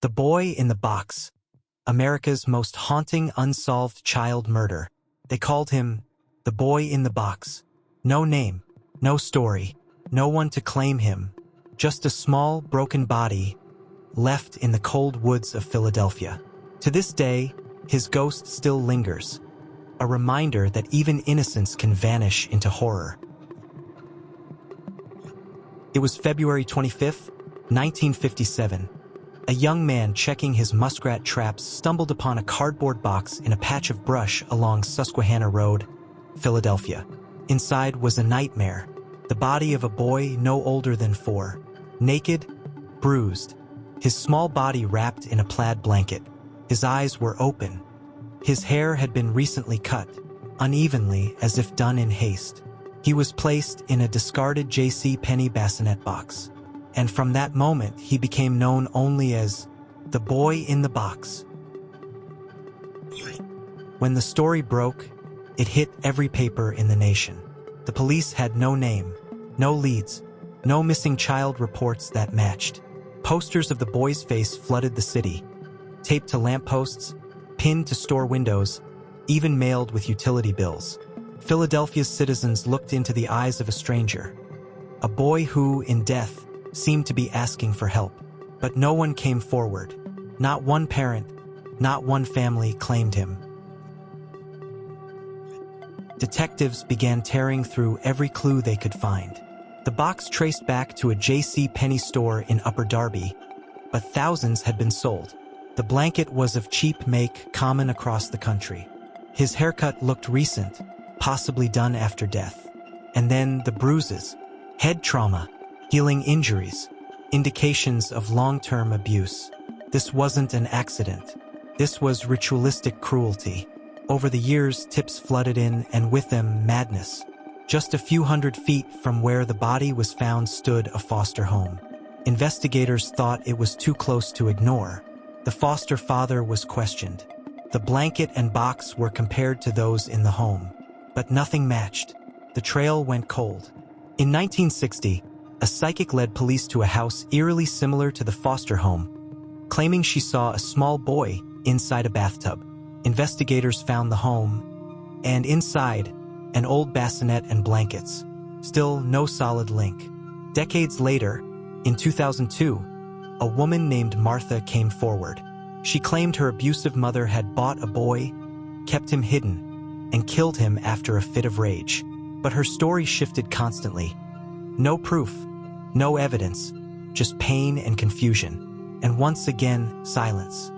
The Boy in the Box, America's most haunting unsolved child murder. They called him the Boy in the Box. No name, no story, no one to claim him, just a small, broken body left in the cold woods of Philadelphia. To this day, his ghost still lingers, a reminder that even innocence can vanish into horror. It was February 25th, 1957. A young man checking his muskrat traps stumbled upon a cardboard box in a patch of brush along Susquehanna Road, Philadelphia. Inside was a nightmare, the body of a boy no older than 4, naked, bruised, his small body wrapped in a plaid blanket. His eyes were open. His hair had been recently cut, unevenly as if done in haste. He was placed in a discarded J.C. Penney bassinet box. And from that moment, he became known only as the Boy in the Box. When the story broke, it hit every paper in the nation. The police had no name, no leads, no missing child reports that matched. Posters of the boy's face flooded the city, taped to lampposts, pinned to store windows, even mailed with utility bills. Philadelphia's citizens looked into the eyes of a stranger, a boy who, in death, seemed to be asking for help. But no one came forward. Not one parent, not one family claimed him. Detectives began tearing through every clue they could find. The box traced back to a J.C. Penney store in Upper Darby, but thousands had been sold. The blanket was of cheap make, common across the country. His haircut looked recent, possibly done after death. And then the bruises, head trauma, healing injuries, indications of long-term abuse. This wasn't an accident. This was ritualistic cruelty. Over the years, tips flooded in, and with them, madness. Just a few hundred feet from where the body was found stood a foster home. Investigators thought it was too close to ignore. The foster father was questioned. The blanket and box were compared to those in the home, but nothing matched. The trail went cold. In 1960, a psychic led police to a house eerily similar to the foster home, claiming she saw a small boy inside a bathtub. Investigators found the home, and inside, an old bassinet and blankets. Still no solid link. Decades later, in 2002, a woman named Martha came forward. She claimed her abusive mother had bought a boy, kept him hidden, and killed him after a fit of rage. But her story shifted constantly. No proof, no evidence, just pain and confusion. And once again, silence.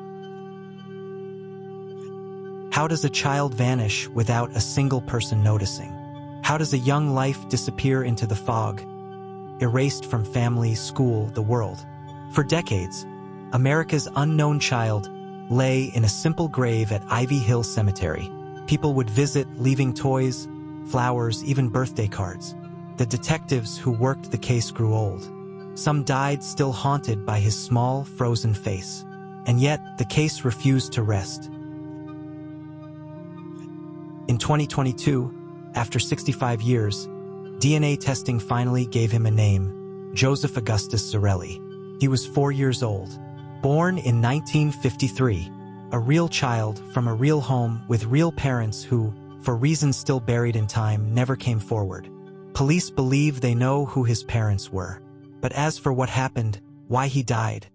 How does a child vanish without a single person noticing? How does a young life disappear into the fog, erased from family, school, the world? For decades, America's unknown child lay in a simple grave at Ivy Hill Cemetery. People would visit, leaving toys, flowers, even birthday cards. The detectives who worked the case grew old. Some died still haunted by his small, frozen face. And yet, the case refused to rest. In 2022, after 65 years, DNA testing finally gave him a name: Joseph Augustus Zarelli. He was 4 years old, born in 1953, a real child from a real home with real parents who, for reasons still buried in time, never came forward. Police believe they know who his parents were. But as for what happened, why he died,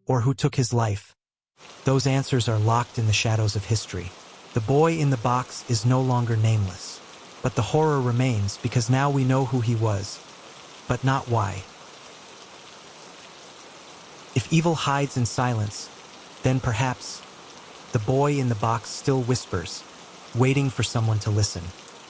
or who took his life, those answers are locked in the shadows of history. The boy in the box is no longer nameless. But the horror remains because now we know who he was, but not why. If evil hides in silence, then perhaps the boy in the box still whispers, waiting for someone to listen.